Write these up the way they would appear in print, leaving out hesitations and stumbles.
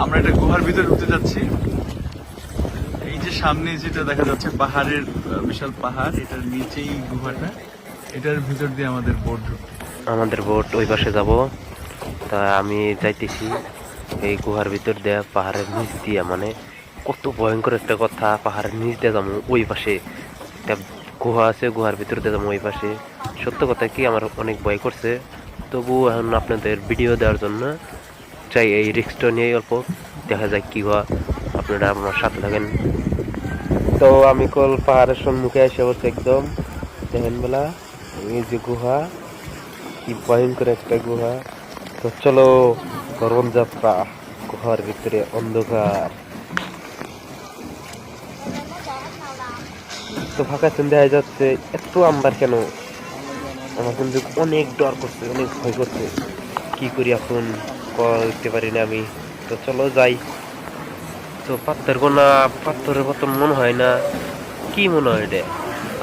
আমরা একটা গুহার ভিতরে ঢুকতে যাচ্ছি। এই যে সামনে যেটা দেখা যাচ্ছে পাহাড়ের বিশাল পাহাড়, এটার নিচেই গুহাটা, এটার ভিতর দিয়ে আমাদের বোট ঢুকবে। আমাদের বোট ওই পাশে যাব। তা আমি যাইতেছি এই গুহার ভিতর দিয়ে, পাহাড়ের নিচ দিয়া। মানে কত ভয়ঙ্কর একটা কথা, পাহাড়ের নিচ দিয়ে যাবো। ওই পাশে একটা গুহা আছে, গুহার ভিতর দিয়ে যাবো ওই পাশে। সত্য কথা কি, আমার অনেক ভয় করছে, তবু এখন আপনাদের ভিডিও দেওয়ার জন্য চাই এই রিস্কটা নিয়ে অল্প দেখা যায় কি হয়। আপনারা আমার সাথে থাকেন। তো আমি কল পাহাড়ের সম্মুখে এসে বলছি একদম, দেখেন বেলা এই যে গুহা, কি ভয়ঙ্কর একটা গুহা। তো চলো, গরম যাত্রা। গুহার ভিতরে অন্ধকার, তো ফাঁকা চিন্তা দেখা যাচ্ছে। এত আন্ধার কেন? আমার কিন্তু অনেক ডর করছে, অনেক ভয় করছে। কি করি এখন, করতে পারি না আমি। তো চলো যাই। তো পাথর কোনা, পাথরের মতন মনে হয় না, কি মনে হয় এটা?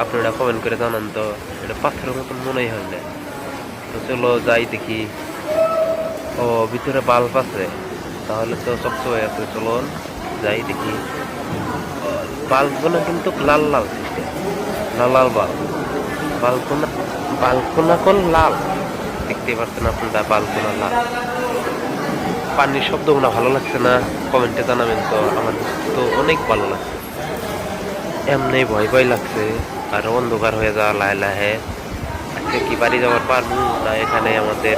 আপনারা কমেন্ট করে জানান তো, এটা পাথরের মতন মনেই হয় না। তো চলো যাই দেখি। ও, ভিতরে বাল্ব আছে, তাহলে তো সবসময় আছে। চলো যাই দেখি। বাল্বগুলো কিন্তু লাল লাল সিস্টেম, লাল লাল বাল্ব। বাল্বগুলো, বাল্বগুলো কোন লাল, দেখতে পাচ্ছেন আপনারা, বাল্বগুলো লাল। পানির শব্দগুলো ভালো লাগছে না? কমেন্টে জানাবেন তো। আমার তো অনেক ভালো লাগছে, এমনি ভয় ভয় লাগছে। আর অন্ধকার হয়ে যাওয়া লাহে লাহে। আজকে কি বাড়ি যাওয়ার পারবো না এখানে আমাদের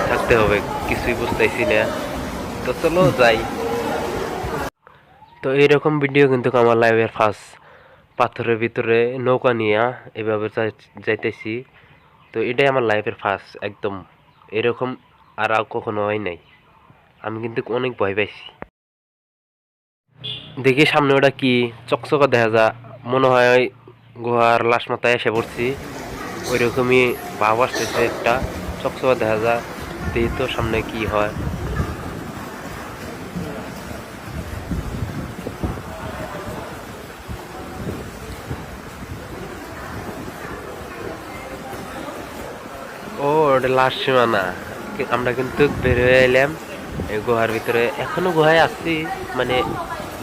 থাকতে হবে, কিছুই বুঝতেছি না। তো চলো যাই। তো এইরকম ভিডিও কিন্তু আমার লাইভের ফার্স্ট, পাথরের ভিতরে নৌকা নিয়ে এভাবে যাইতেছি। তো এটাই আমার লাইফের ফার্স্ট একদম। এরকম আর কখনো হয় নাই। আমি কিন্তু অনেক ভয় পাইছি। দেখি সামনে ওটা কি, চকচকা দেখা যা, মনে হয় ওই গুহার লাশ মাথায় এসে পড়ছি। ওই রকমই ভাব আসতেছে একটা, চকচকা দেখা যা। দেখি তো সামনে কি হয়। ও, ওটা লাশ সীমানা। আমরা কিন্তু বের হয়ে এলাম এই গুহার ভিতরে, এখনো গুহায় আছি, মানে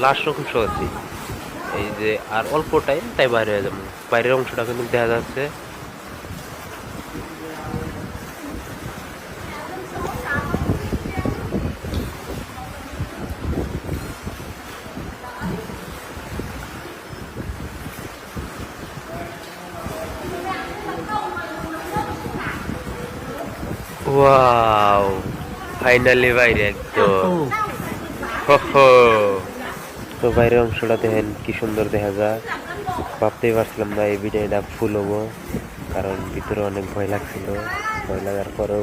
লাস্ট অংশ আছি। এই যে আর অল্প টাইম, তাই বাইরে হয়ে যাবো। বাইরের অংশটা কিন্তু দেখা যাচ্ছে। ওয়াও, ফাইনালি বাইরে একদম। হো হো। তো বাইরের অংশটা দেখেন কি সুন্দর দেখা যায়। ভাবতেই পারছিলাম না এই ভিডিওটা ফুল হবো, কারণ ভিতরে অনেক ভয় লাগছিল। ভয় লাগার পরেও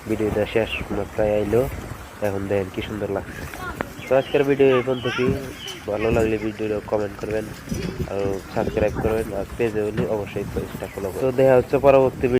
ভিডিওটা শেষ মাত্রায় আইলো। এখন দেখেন কি সুন্দর লাগছে। তো আজকের ভিডিও এই পর্যন্ত। কি ভালো লাগলে ভিডিওটা কমেন্ট করবেন আর সাবস্ক্রাইব করবেন, আর পেজে হলে অবশ্যই পেজটা ফলো করবেন। তো দেখা হচ্ছে পরবর্তী